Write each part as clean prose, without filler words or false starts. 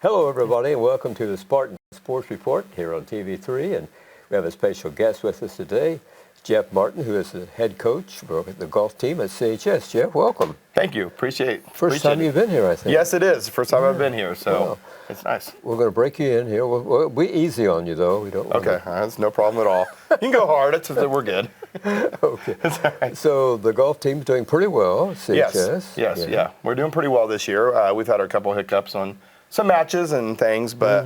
Hello, everybody, and welcome to the Spartan Sports Report here on TV3. And we have a special guest with us today, Jeff Martin, who is the head coach for the golf team at CHS. Jeff, welcome. Thank you. Appreciate time you've been here, I think. Yes, it is. First time I've been here, so it's nice. We're going to break you in here. We'll be easy on you, though. We don't. Okay, that's no problem at all. You can go hard. We're good. Okay. It's all right. So the golf team's doing pretty well, CHS. Yes. We're doing pretty well this year. We've had a couple hiccups on some matches and things, but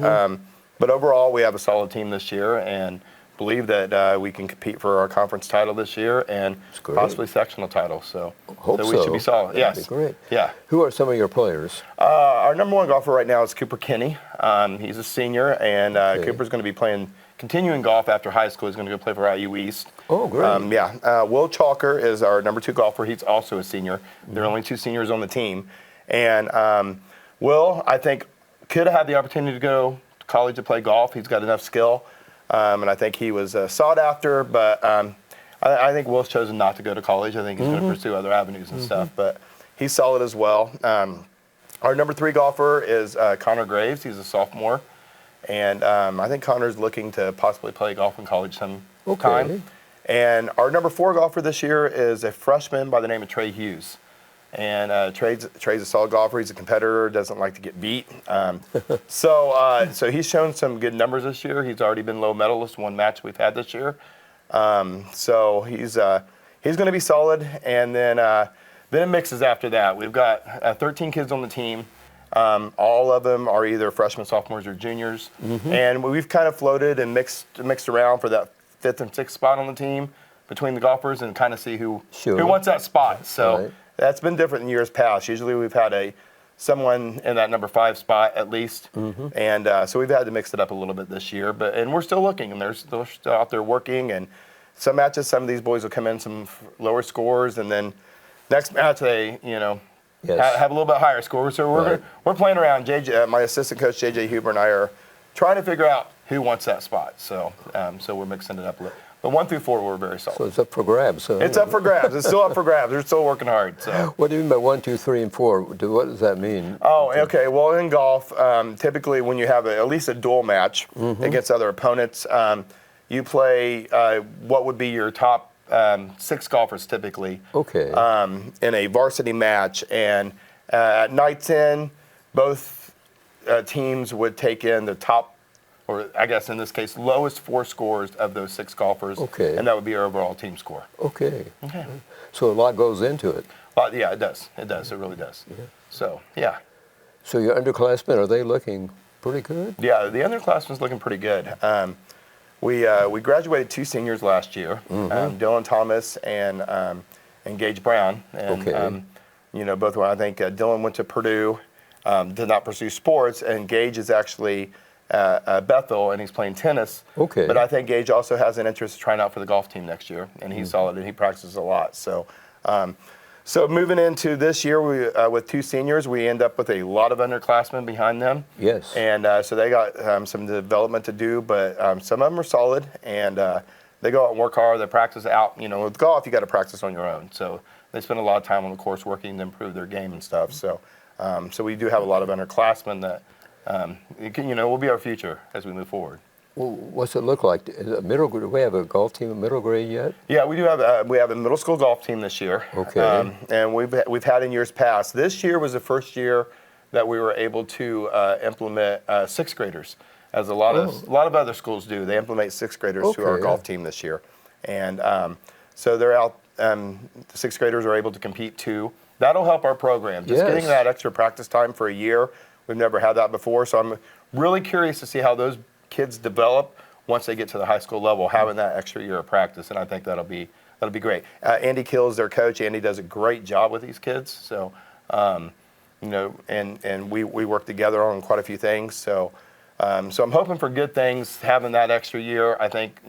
overall we have a solid team this year and believe that we can compete for our conference title this year and possibly sectional title. So we should be solid. That'd be great. Yeah. Who are some of your players? Our number one golfer right now is Cooper Kinney. He's a senior, and Cooper's going to be continuing golf after high school. He's going to go play for IU East. Oh, great. Will Chalker is our number two golfer. He's also a senior. There are only two seniors on the team. And Will, I think, could have had the opportunity to go to college to play golf. He's got enough skill. And I think he was sought after, but I think Will's chosen not to go to college. I think he's going to pursue other avenues and stuff, but he's solid as well. Our number three golfer is Connor Graves. He's a sophomore, and I think Connor's looking to possibly play golf in college sometime. And our number four golfer this year is a freshman by the name of Trey Hughes. And Trey's a solid golfer. He's a competitor, doesn't like to get beat. So he's shown some good numbers this year. He's already been low medalist one match we've had this year. So he's going to be solid. And then it mixes after that. We've got 13 kids on the team. All of them are either freshmen, sophomores, or juniors. And we've kind of floated and mixed around for that fifth and sixth spot on the team between the golfers and kind of see who wants that spot. So. That's been different in years past. Usually we've had someone in that number 5 spot at least, and so we've had to mix it up a little bit this year. And we're still looking, and they're still out there working. And some matches, some of these boys will come in some lower scores, and then next match they have a little bit higher score. So we're playing around. My assistant coach JJ Huber and I are trying to figure out who wants that spot. So we're mixing it up a little. But 1 through 4 were very solid. So it's up for grabs. It's up for grabs. It's still up for grabs. They're still working hard. So. What do you mean by 1, 2, 3, and 4? What does that mean? Oh, okay. Well, in golf, typically when you have at least a dual match against other opponents, you play what would be your top 6 golfers typically. Okay. In a varsity match, and at night's end, both teams would take in the top, or I guess in this case, lowest 4 scores of those 6 golfers. Okay. And that would be our overall team score. Okay. So a lot goes into it. Yeah, it does. It does. It really does. Yeah. So, yeah. So your underclassmen, are they looking pretty good? Yeah, the underclassmen's looking pretty good. We graduated 2 seniors last year, Dylan Thomas and Gage Brown. And, both I think Dylan went to Purdue, did not pursue sports, and Gage is actually Bethel, and he's playing tennis. Okay. But I think Gage also has an interest in trying out for the golf team next year, and he's solid, and he practices a lot. So moving into this year, with 2 seniors, we end up with a lot of underclassmen behind them. Yes. And so they got some development to do, but some of them are solid, and they go out and work hard. They practice out. With golf, you got to practice on your own. So they spend a lot of time on the course working to improve their game and stuff. So we do have a lot of underclassmen that will be our future as we move forward. Well, what's it look like? Is it middle grade? Do we have a golf team in middle grade yet? Yeah, we do have. We have a middle school golf team this year. Okay. And we've had in years past. This year was the first year that we were able to implement 6th graders, as a lot of other schools do. They implement 6th graders to our golf team this year, and so they're out. The 6th graders are able to compete too. That'll help our program. Just getting that extra practice time for a year. We've never had that before, so I'm really curious to see how those kids develop once they get to the high school level, having that extra year of practice, and I think that'll be great. Andy Kill is their coach. Andy does a great job with these kids, so and we work together on quite a few things. So I'm hoping for good things. Having that extra year, I think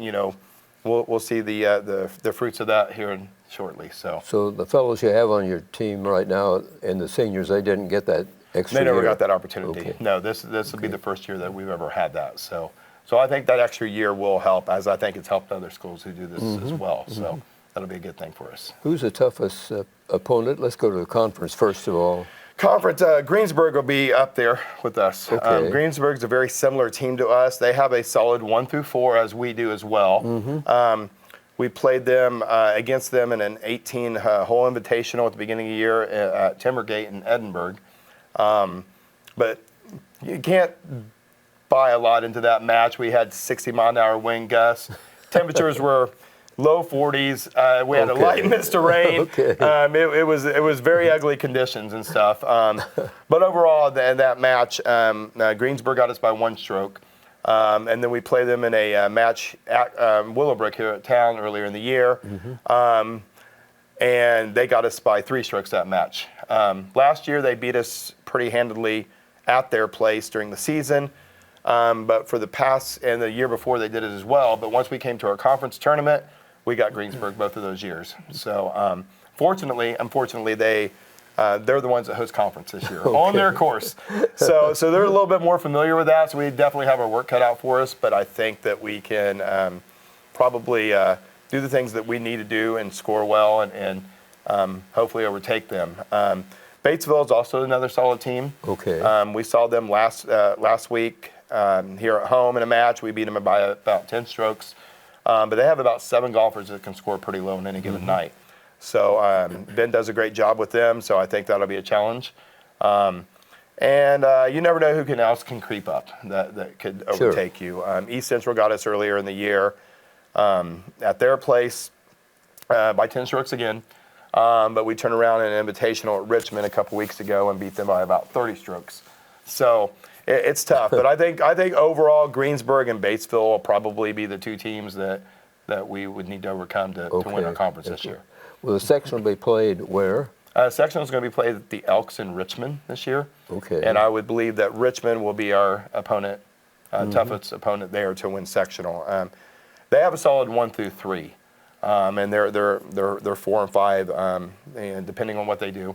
we'll see the fruits of that here shortly. So the fellows you have on your team right now and the seniors, they didn't get that extra They never year. got that opportunity. Okay. No, this will be the first year that we've ever had that. So I think that extra year will help, as I think it's helped other schools who do this as well. So that'll be a good thing for us. Who's the toughest opponent? Let's go to the conference first of all. Conference, Greensburg will be up there with us. Okay. Greensburg's a very similar team to us. They have a solid 1 through 4, as we do as well. We played them against them in an 18-hole invitational at the beginning of the year at Timbergate in Edinburgh. But you can't buy a lot into that match. We had 60-mile-an-hour wind gusts. Temperatures were low 40s. We had a light mist of rain. It was very ugly conditions and stuff. But overall, that match, Greensburg got us by 1 stroke. And then we played them in a match at Willowbrook here at town earlier in the year. And they got us by 3 strokes that match. Last year, they beat us pretty handily at their place during the season. But for the past and the year before, they did it as well. But once we came to our conference tournament, we got Greensburg both of those years. So unfortunately, they're the ones that host conference this year on their course. So they're a little bit more familiar with that. So we definitely have our work cut out for us. But I think that we can probably do the things that we need to do and score well and hopefully overtake them. Batesville is also another solid team. We saw them last week here at home in a match. We beat them by about 10 strokes. But they have about 7 golfers that can score pretty low on any given night. So Ben does a great job with them, so I think that'll be a challenge. And you never know who else can creep up that could overtake you. East Central got us earlier in the year at their place by 10 strokes again. But we turned around in an invitational at Richmond a couple weeks ago and beat them by about 30 strokes. So it's tough. But I think overall Greensburg and Batesville will probably be the 2 teams that we would need to overcome to win our conference this year. Well, the section will be played where? Sectional is going to be played at the Elks in Richmond this year. And I would believe that Richmond will be our opponent, toughest opponent there to win sectional. They have a solid 1 through 3, and they're 4 and 5, and depending on what they do.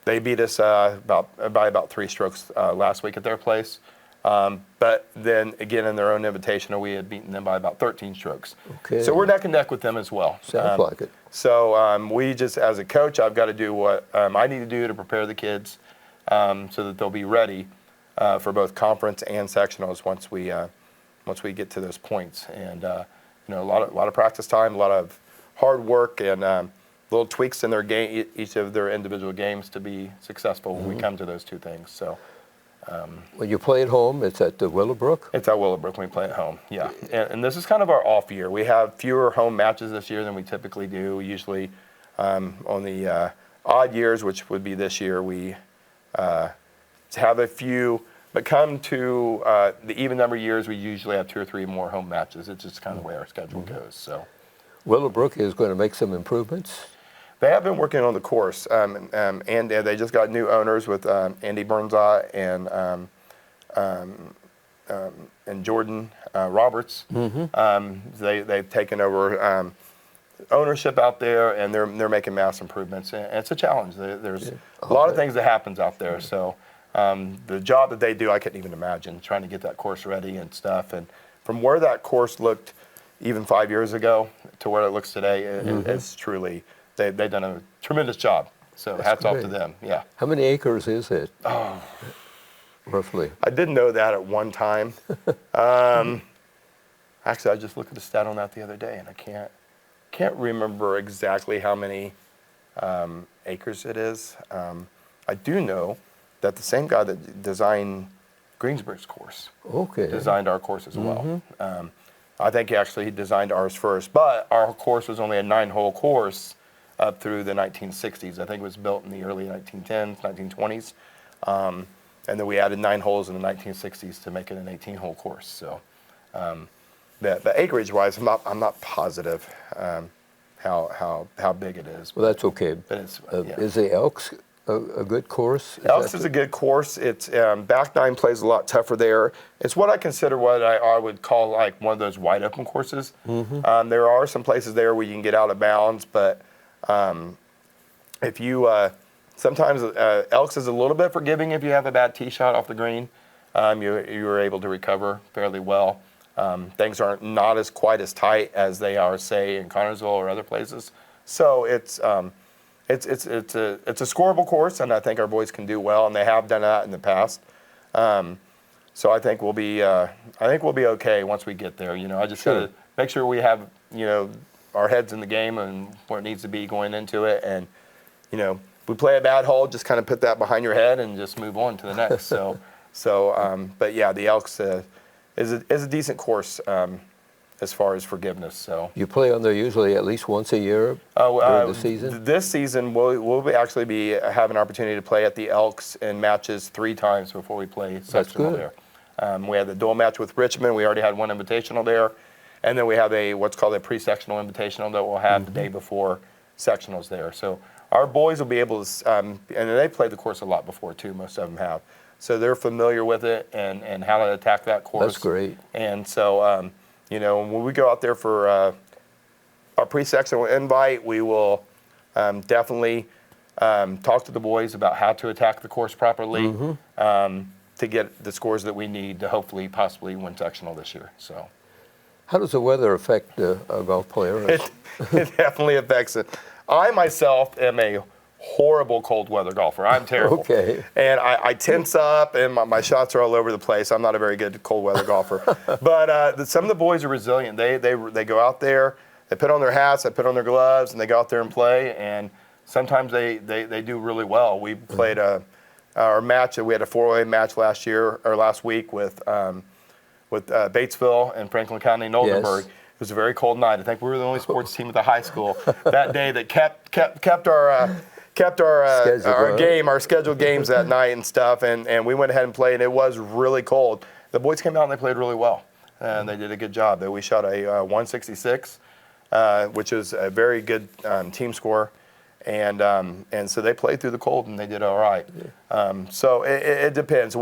They beat us by about 3 strokes last week at their place. But then again, in their own invitational, we had beaten them by about 13 strokes. So we're neck and neck with them as well. Sounds like it. So we just, as a coach, I've got to do what I need to do to prepare the kids so that they'll be ready for both conference and sectionals once we get to those points. And a lot of practice time, a lot of hard work, and little tweaks in their game, each of their individual games to be successful when we come to those 2 things. So. When you play at home, it's at the Willowbrook? It's at Willowbrook when we play at home, yeah. And this is kind of our off year. We have fewer home matches this year than we typically do. Usually on the odd years, which would be this year, we have a few. But come to the even number of years, we usually have 2 or 3 more home matches. It's just kind of the way our schedule goes. So, Willowbrook is going to make some improvements? They have been working on the course, and they just got new owners with Andy Burnside and Jordan Roberts. They've taken over ownership out there, and they're making mass improvements. And it's a challenge. There's a lot of things that happens out there. So the job that they do, I couldn't even imagine trying to get that course ready and stuff. And from where that course looked even 5 years ago to where it looks today, it's truly. They've done a tremendous job. So hats off to them. Yeah. How many acres is it? Roughly. I didn't know that at one time. Actually, I just looked at the stat on that the other day, and I can't remember exactly how many acres it is. I do know that the same guy that designed Greensburg's course designed our course as well. I think he designed ours first, but our course was only a 9-hole course up through the 1960s. I think it was built in the early 1910s, 1920s. And then we added 9 holes in the 1960s to make it an 18-hole course. So the acreage-wise, I'm not positive how big it is. Well, that's okay. But it's, Is the Elks a good course? Elks is a good course. It's back 9 plays a lot tougher there. It's what I consider what I would call like one of those wide open courses. There are some places there where you can get out of bounds, but if you sometimes Elks is a little bit forgiving if you have a bad tee shot off the green. You are able to recover fairly well. Things aren't quite as tight as they are, say, in Connersville or other places. So it's it's a scoreable course, and I think our boys can do well, and they have done that in the past. So I think we'll be okay once we get there. You know, I just Sure. gotta make sure we have, you know, our heads in the game and where it needs to be going into it, and you know, if we play a bad hole, just kind of put that behind your head and just move on to the next. But yeah, the Elks is a decent course as far as forgiveness. So You play on there usually at least once a year during the season? This season, actually have an opportunity to play at the Elks in matches 3 times before we play sectional good. there. We had the dual match with Richmond. We already had one invitational there. And then we have what's called a pre-sectional invitational that we'll have the day before sectionals there. So our boys will be able to, and they played the course a lot before too, most of them have. So they're familiar with it and how to attack that course. That's great. And so, you know, when we go out there for our pre-sectional invite, we will definitely talk to the boys about how to attack the course properly to get the scores that we need to hopefully possibly win sectional this year. So, How does the weather affect a golf player? it definitely affects it. I myself am a horrible cold weather golfer. I'm terrible. Okay. And I tense up, and my shots are all over the place. I'm not a very good cold weather golfer. But some of the boys are resilient. They go out there, they put on their hats, they put on their gloves, and they go out there and play. And sometimes they do really well. We played our match. We had a 4-way match last week with Batesville and Franklin County and Oldenburg. Yes. It was a very cold night. I think we were the only sports team at the high school that day that kept our scheduled games that night and stuff. And we went ahead and played. And it was really cold. The boys came out and they played really well, and they did a good job. We shot a 166, which is a very good team score. And so they played through the cold and they did all right. So it depends.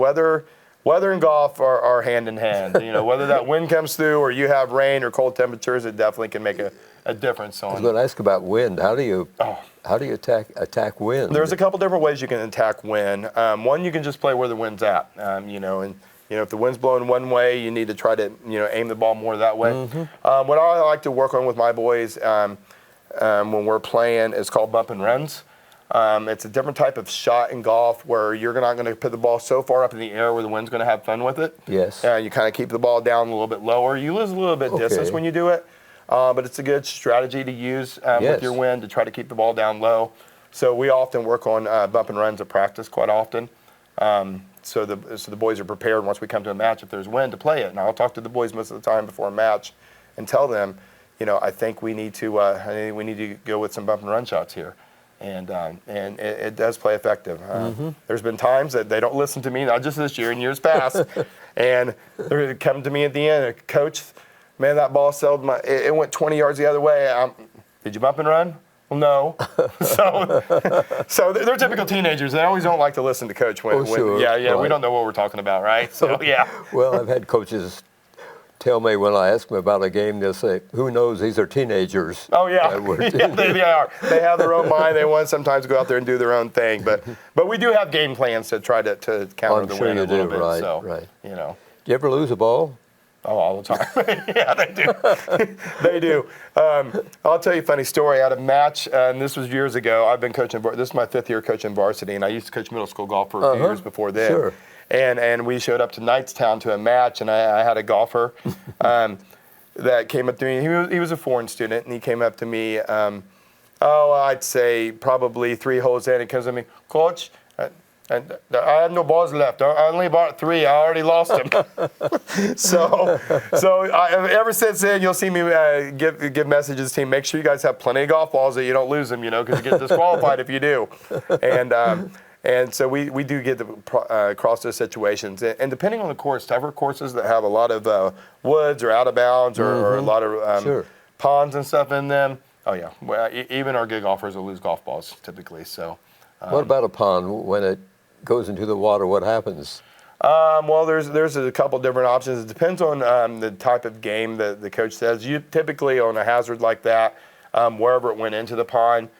Weather and golf are hand in hand. You know, whether that wind comes through or you have rain or cold temperatures, it definitely can make a difference. I was going to ask about wind. How do you attack wind? There's a couple different ways you can attack wind. One, you can just play where the wind's at. You know, if the wind's blowing one way, you need to try to aim the ball more that way. What I like to work on with my boys when we're playing is called bump and runs. It's a different type of shot in golf where you're not going to put the ball so far up in the air where the wind's going to have fun with it. Yes. You kind of keep the ball down a little bit lower. You lose a little bit distance when you do it, but it's a good strategy to use with your wind to try to keep the ball down low. So we often work on bump and runs at practice quite often. So the boys are prepared once we come to a match if there's wind to play it. And I'll talk to the boys most of the time before a match and tell them, I think we need to go with some bump and run shots here. And it does play effective. There's been times that they don't listen to me, not just this year, in years past, and they're coming to me at the end, Coach, man, that ball sailed it went 20 yards the other way. Did you bump and run? Well, no. So they're typical teenagers. They always don't like to listen to Coach when Right. We don't know what we're talking about, right? So yeah. Well, I've had coaches tell me when I ask them about a game, they'll say, "Who knows? These are teenagers." Oh yeah, they are. They have their own mind. They want to sometimes go out there and do their own thing. But we do have game plans to try to counter the wind a little bit. Right, so, right. You know. Do you ever lose a ball? Oh, all the time. Yeah, they do. They do. I'll tell you a funny story. I had a match, and this was years ago. I've been coaching. This is my 5th year coaching varsity, and I used to coach middle school golf for a few years before then. Sure. And we showed up to Knightstown to a match, and I had a golfer that came up to me. He was a foreign student, and he came up to me, I'd say probably 3 holes in. He comes to me, Coach, I have no balls left. I only bought 3. I already lost them. so ever since then, you'll see me give messages to the team. Make sure you guys have plenty of golf balls that you don't lose them, because you get disqualified if you do. And so we do get across those situations. And depending on the course, tougher courses that have a lot of woods or out of bounds or a lot of ponds and stuff in them, oh yeah, well, even our good golfers will lose golf balls typically. So, what about a pond? When it goes into the water, what happens? Well, there's a couple different options. It depends on the type of game that the coach says. You typically on a hazard like that, wherever it went into the pond,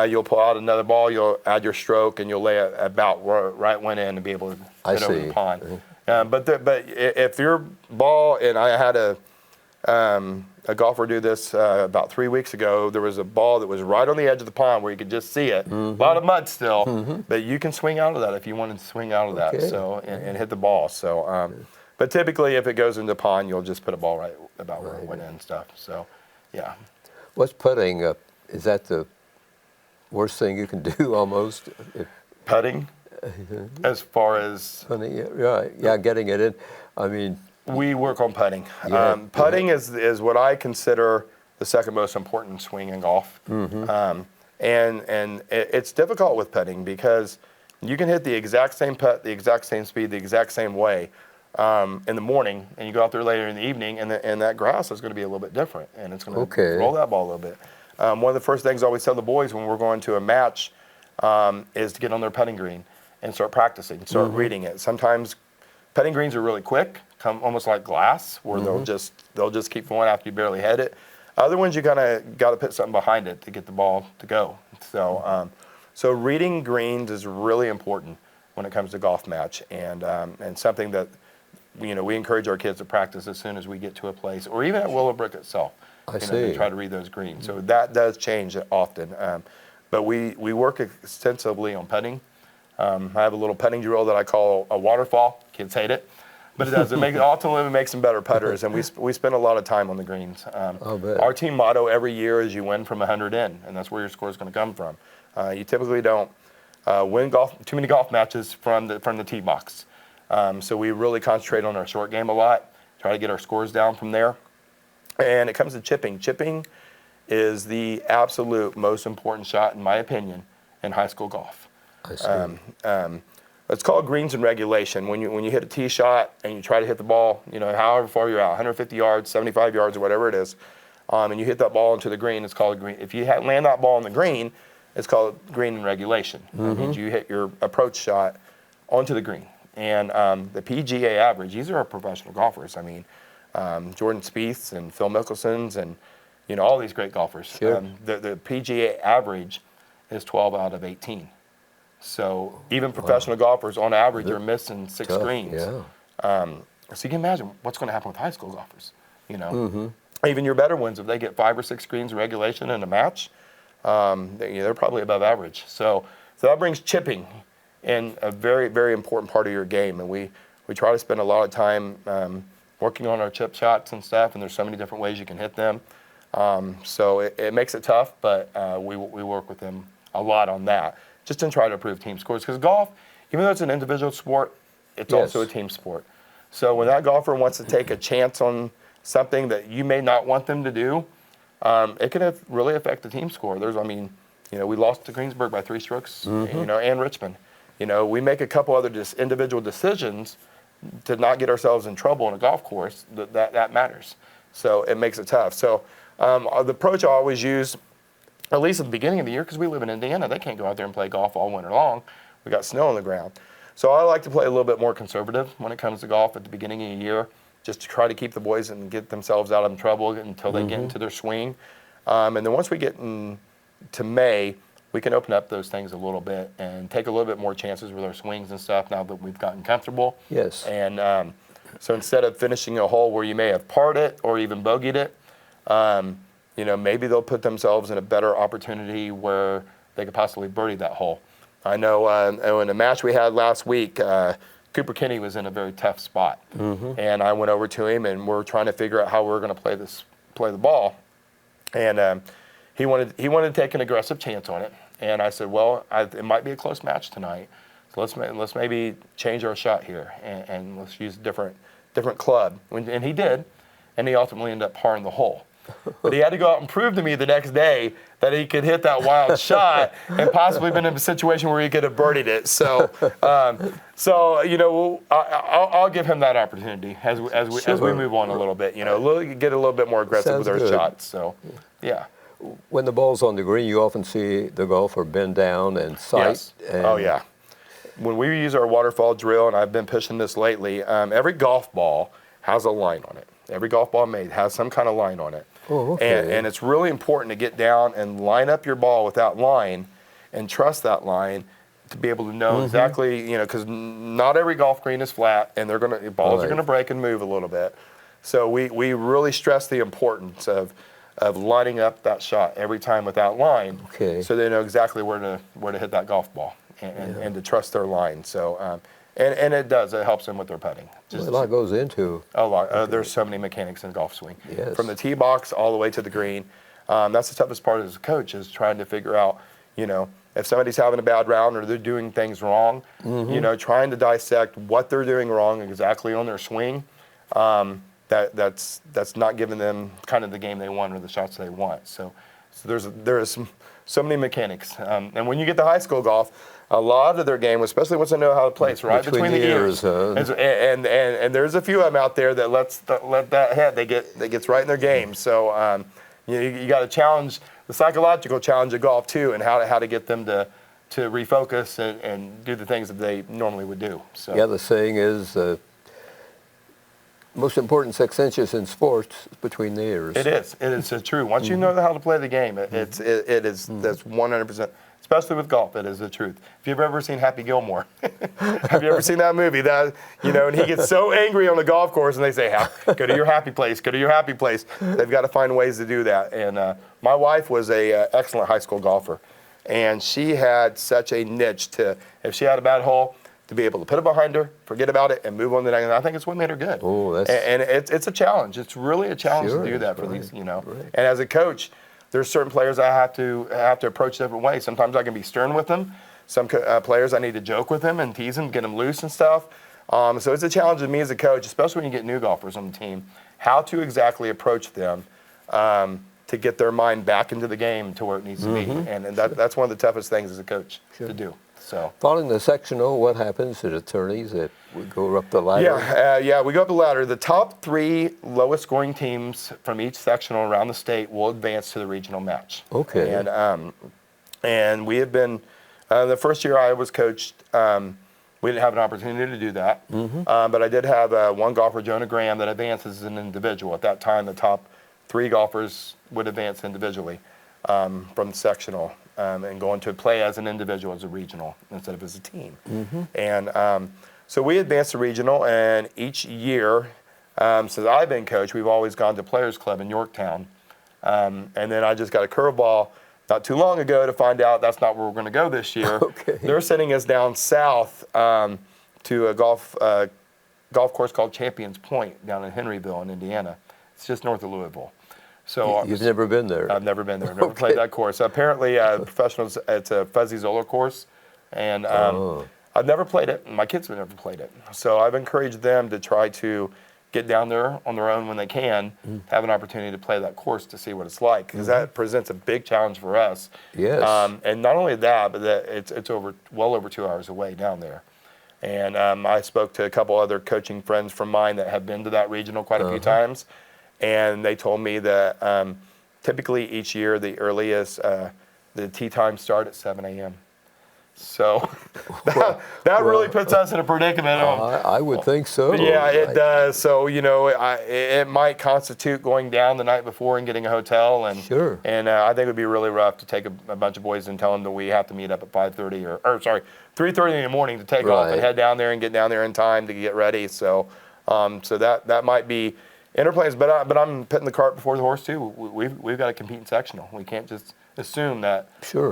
you'll pull out another ball, you'll add your stroke, and you'll lay it about right went in and be able to hit over the pond. But if your ball, and I had a golfer do this about 3 weeks ago. There was a ball that was right on the edge of the pond where you could just see it. A lot of mud still, but you can swing out of that if you wanted to swing out of that. Okay. So and hit the ball. So, but typically if it goes into the pond, you'll just put a ball right about where it went in and stuff. So, yeah. What's putting? Is that the worst thing you can do almost? Putting, as far as Putting, right? Yeah, getting it in. I mean, we work on putting. Yeah, Putting is what I consider the second most important swing in golf. And it's difficult with putting because you can hit the exact same putt, the exact same speed, the exact same way in the morning, and you go out there later in the evening, and that grass is going to be a little bit different, and it's going to roll that ball a little bit. One of the first things I always tell the boys when we're going to a match is to get on their putting green and start practicing, start reading it. Sometimes putting greens are really quick, come almost like glass, where they'll just keep going after you barely hit it. Other ones you got to put something behind it to get the ball to go. So so reading greens is really important when it comes to golf match, and something that we encourage our kids to practice as soon as we get to a place, or even at Willowbrook itself. To try to read those greens. So that does change often. But we work extensively on putting. I have a little putting drill that I call a waterfall. Kids hate it, but it does. Ultimately, it makes them better putters, and we spend a lot of time on the greens. Our team motto every year is you win from 100 in, and that's where your score is going to come from. You typically don't win too many golf matches from the tee box. So we really concentrate on our short game a lot, try to get our scores down from there. And it comes to chipping. Chipping is the absolute most important shot, in my opinion, in high school golf. I see. It's called greens in regulation. When you hit a tee shot and you try to hit the ball, however far you're out, 150 yards, 75 yards, or whatever it is, and you hit that ball into the green, it's called a green. If you land that ball on the green, it's called green in regulation. That means you hit your approach shot onto the green. And the PGA average, these are our professional golfers. I mean, Jordan Spieths and Phil Mickelson's and all these great golfers. Sure. The PGA average is 12 out of 18. So even professional golfers on average are missing 6 greens. Yeah. So you can imagine what's going to happen with high school golfers. Even your better ones, if they get 5 or 6 greens in regulation in a match, they're probably above average. So that brings chipping in a very, very important part of your game, and we try to spend a lot of time working on our chip shots and stuff, and there's so many different ways you can hit them. So it makes it tough, but we work with them a lot on that, just to try to improve team scores. Because golf, even though it's an individual sport, it's also a team sport. So when that golfer wants to take a chance on something that you may not want them to do, it can really affect the team score. We lost to Greensburg by 3 strokes, and Richmond. We make a couple other individual decisions to not get ourselves in trouble on a golf course. That matters. So it makes it tough. So the approach I always use, at least at the beginning of the year, because we live in Indiana, they can't go out there and play golf all winter long. We got snow on the ground. So I like to play a little bit more conservative when it comes to golf at the beginning of the year, just to try to keep the boys and get themselves out of trouble until they get into their swing. And then once we get into May, we can open up those things a little bit and take a little bit more chances with our swings and stuff now that we've gotten comfortable. Yes. And so instead of finishing a hole where you may have parred it or even bogeyed it, maybe they'll put themselves in a better opportunity where they could possibly birdie that hole. I know in a match we had last week, Cooper Kinney was in a very tough spot. And I went over to him, and we're trying to figure out how we're going to play the ball. And he wanted to take an aggressive chance on it. And I said, well, it might be a close match tonight. So let's maybe change our shot here, and let's use a different club. And he did, and he ultimately ended up parring the hole. But he had to go out and prove to me the next day that he could hit that wild shot and possibly been in a situation where he could have birdied it. So, I'll give him that opportunity as we move on a little bit. Get a little bit more aggressive with our shots. So, yeah. When the ball's on the green, you often see the golfer bend down and sight. Yes. Oh yeah. When we use our waterfall drill, and I've been pushing this lately, every golf ball has a line on it. Every golf ball made has some kind of line on it. Oh, okay. And it's really important to get down and line up your ball with that line and trust that line to be able to know exactly, because not every golf green is flat, and balls are going to break and move a little bit. So we really stress the importance of lining up that shot every time with that line, so they know exactly where to hit that golf ball and to trust their line. So and it helps them with their putting. Just a lot goes into a lot. There's so many mechanics in the golf swing, yes. From the tee box all the way to the green. That's the toughest part as a coach, is trying to figure out, if somebody's having a bad round or they're doing things wrong, trying to dissect what they're doing wrong exactly on their swing. That's not giving them kind of the game they want or the shots they want. So there is so many mechanics. And when you get to high school golf, a lot of their game, especially once they know how to place, right between the ears. And there's a few of them out there that let that head, that gets right in their game. So you got to challenge the psychological challenge of golf too, and how to get them to refocus and do the things that they normally would do. So yeah, the saying is most important 6 inches in sports is between the ears. It is. It is true. Once you know how to play the game, it is. That's 100%. Especially with golf, it is the truth. If you've ever seen Happy Gilmore, have you ever seen that movie? And he gets so angry on the golf course, and they say, "Go to your happy place. Go to your happy place." They've got to find ways to do that. And my wife was a excellent high school golfer, and she had such a niche to, if she had a bad hole, to be able to put it behind her, forget about it, and move on to the next. And I think it's what made her good. Oh, and it's a challenge. It's really a challenge to do that for these, Right. And as a coach, there's certain players I have to approach different ways. Sometimes I can be stern with them. Some players I need to joke with them and tease them, get them loose and stuff. So it's a challenge to me as a coach, especially when you get new golfers on the team, how to exactly approach them to get their mind back into the game to where it needs to be. And that's one of the toughest things as a coach to do. So following the sectional, what happens to the attorneys that we go up the ladder? We go up the ladder. The top 3 lowest scoring teams from each sectional around the state will advance to the regional match. Okay. And we have been the first year I was coached. We didn't have an opportunity to do that, but I did have one golfer, Jonah Graham, that advances as an individual. At that time, the top 3 golfers would advance individually from the sectional. And going to play as an individual, as a regional, instead of as a team. And so we advanced to regional, and each year, since I've been coach, we've always gone to Players Club in Yorktown. And then I just got a curveball not too long ago to find out that's not where we're going to go this year. Okay. They're sending us down south to a golf course called Champions Point down in Henryville in Indiana. It's just north of Louisville. So you've never been there? I've never been there. Never played that course. Apparently, professionals, it's a Fuzzy Zoller course, and I've never played it. And my kids have never played it. So I've encouraged them to try to get down there on their own when they can, have an opportunity to play that course to see what it's like, because that presents a big challenge for us. Yes. And not only that, but it's well over 2 hours away down there. And I spoke to a couple other coaching friends from mine that have been to that regional quite a few times. And they told me that typically each year the earliest, the tee times start at 7 a.m. So that really puts us in a predicament. I would think so. Yeah, it does. So, it might constitute going down the night before and getting a hotel. And, sure. And I think it would be really rough to take a bunch of boys and tell them that we have to meet up at 3:30 in the morning to take off and head down there and get down there in time to get ready. So, that might be interplays, but I'm putting the cart before the horse too. We've got to compete in sectional. We can't just assume that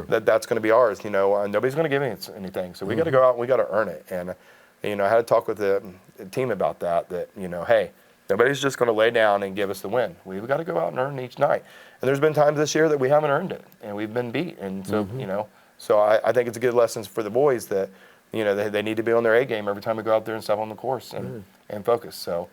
that's going to be ours. Nobody's going to give us anything, so we got to go out and we got to earn it. And I had to talk with the team about that. Hey, nobody's just going to lay down and give us the win. We've got to go out and earn each night. And there's been times this year that we haven't earned it, and we've been beat. And so so I think it's a good lesson for the boys that they need to be on their A game every time we go out there and step on the course and focus. So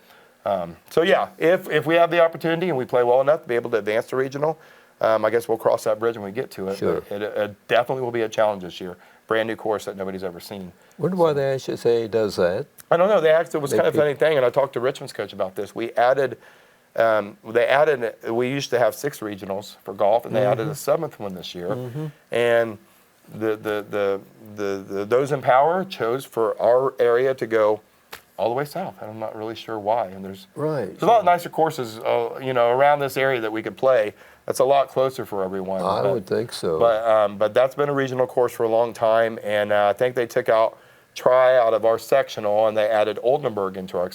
if we have the opportunity and we play well enough to be able to advance to regional, I guess we'll cross that bridge when we get to it. Sure. But it definitely will be a challenge this year. Brand new course that nobody's ever seen. Wonder why the HSA does that. I don't know. It was kind of a funny thing, and I talked to Richmond's coach about this. We used to have 6 regionals for golf, and they added a 7th one this year. And those in power chose for our area to go all the way south, and I'm not really sure why. And there's a lot of nicer courses, around this area that we could play. That's a lot closer for everyone. I would think so. But that's been a regional course for a long time, and I think they took out Tri out of our sectional, and they added Oldenburg into our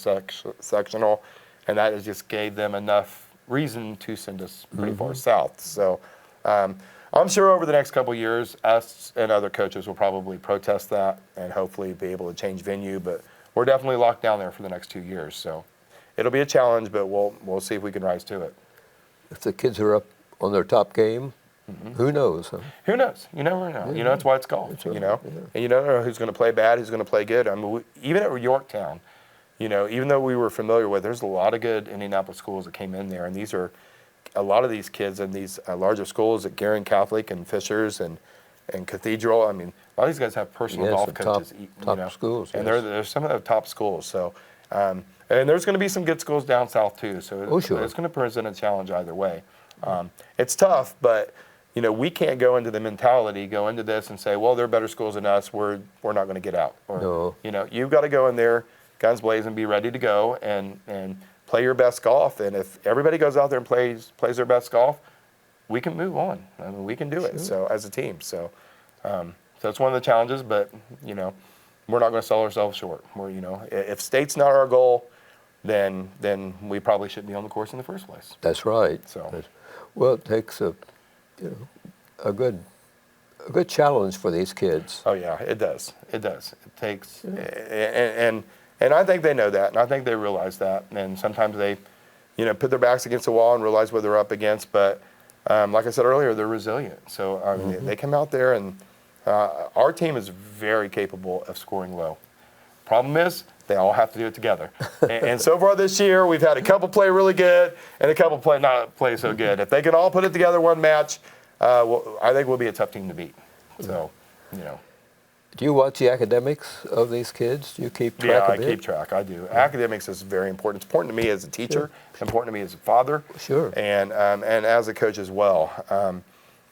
sectional, and that has just gave them enough reason to send us pretty far south. So I'm sure over the next couple of years, us and other coaches will probably protest that and hopefully be able to change venue. But we're definitely locked down there for the next 2 years. So it'll be a challenge, but we'll see if we can rise to it. If the kids are up on their top game, who knows? Huh? Who knows? You never know. Yeah. You know, that's why it's golf. That's right. You know, Yeah. and you don't know who's going to play bad, who's going to play good. I mean, even at Yorktown, you know, even though we were familiar with, there's a lot of good Indianapolis schools that came in there, and these are a lot of these kids in these larger schools at Garion Catholic and Fishers and Cathedral. I mean, a lot of these guys have personal Yes, golf the coaches. top schools, and yes. they're some of the top schools. So, and there's going to be some good schools down south too. So Sure. it's going to present a challenge either way. It's tough, but you know, we can't go into the mentality, go into this and say, well, they're better schools than us. We're not going to get out. Or, No. you know, you've got to go in there, guns blazing, be ready to go and play your best golf. And if everybody goes out there and plays their best golf, we can move on. I mean, we can do it. So as a team. So that's one of the challenges. But you know, we're not going to sell ourselves short. We're, you know, if state's not our goal, then we probably shouldn't be on the course in the first place. That's right. So. Well, it takes a good challenge for these kids. Oh yeah, it does. It does. It takes, and I think they know that, and I think they realize that. And sometimes they, you know, put their backs against the wall and realize what they're up against. But like I said earlier, they're resilient. So I mean, they come out there, and our team is very capable of scoring low. Problem is, they all have to do it together. And so far this year, we've had a couple play really good and a couple not play so good. If they can all put it together one match, I think we'll be a tough team to beat. So, you know. Do you watch the academics of these kids? Do you keep track of it? Yeah, I keep track. I do. Academics is very important. It's important to me as a teacher. It's important to me as a father. Sure. And as a coach as well.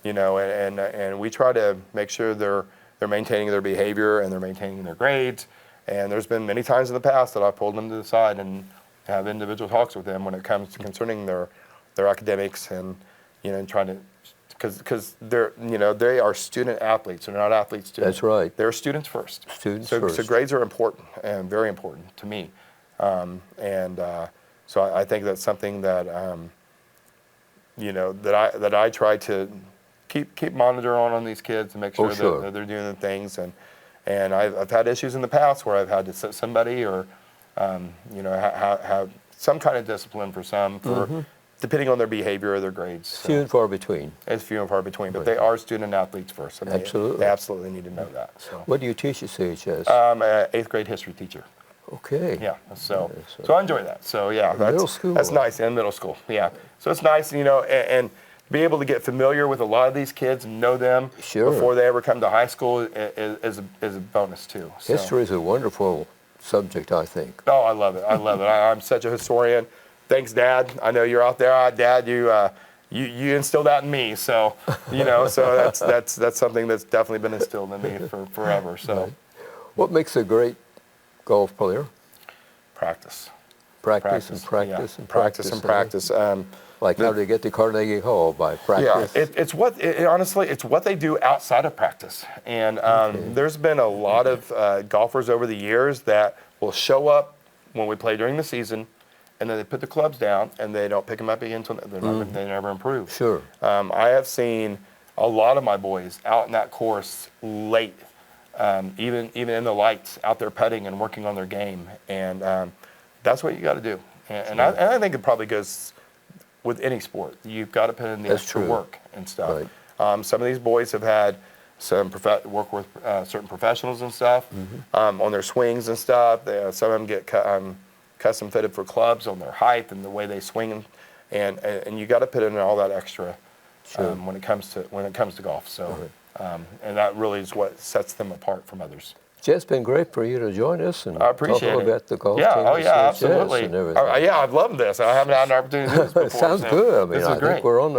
You know, and we try to make sure they're maintaining their behavior and they're maintaining their grades. And there's been many times in the past that I've pulled them to the side and have individual talks with them when it comes to concerning their academics and, you know, and trying to, because they're, you know, they are student athletes. They're not athletes students. That's right. They're students first. Students so, first. So grades are important and very important to me. So I think that's something that, you know, that I try to keep monitor on these kids and make sure that they're doing the things. And I've had issues in the past where I've had to sit somebody or, you know, have some kind of discipline for some, depending on their behavior or their grades. Few and far between. It's few and far between, but they are student athletes first. And Absolutely. They absolutely need to know that. So. What do you teach at CHS? I'm an 8th grade history teacher. Okay. Yeah, so I enjoy that. So yeah, middle school. That's nice, in middle school. Yeah, so it's nice, you know, and be able to get familiar with a lot of these kids and know them before they ever come to high school is a bonus too. So. History is a wonderful subject, I think. Oh, I love it. I love it. I'm such a historian. Thanks, Dad. I know you're out there. Dad, you instilled that in me. So, you know, so that's something that's definitely been instilled in me for forever. So, right. What makes a great golf player? Practice. Practice. Like how do you get to Carnegie Hall? By practice? Yeah, honestly, it's what they do outside of practice. And there's been a lot of golfers over the years that will show up when we play during the season, and then they put the clubs down, and they don't pick them up again until they never improve. Sure. I have seen a lot of my boys out in that course late, even in the lights, out there putting and working on their game. And that's what you got to do. And I think it probably goes with any sport. You've got to put in the extra work and stuff. Right. Some of these boys have had some work with certain professionals and stuff on their swings and stuff. Some of them get custom fitted for clubs on their height and the way they swing, and you got to put in all that extra when it comes to golf. So, and that really is what sets them apart from others. It's been great for you to join us and I appreciate talk it. about the golf team. Oh yeah, absolutely. Yeah, I've loved this. I haven't had an opportunity to do this before. Sounds good. I mean, I great. think we're on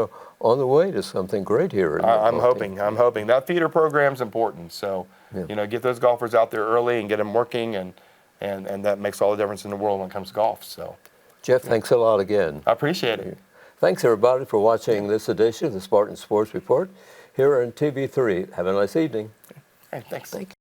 the way to something great here. I'm hoping that feeder program's important. So you know, get those golfers out there early and get them working, and that makes all the difference in the world when it comes to golf. So, Jeff, thanks a lot again. I appreciate it. Thanks everybody for watching this edition of the Spartan Sports Report here on TV3. Have a nice evening. Hey, thanks. Thank you.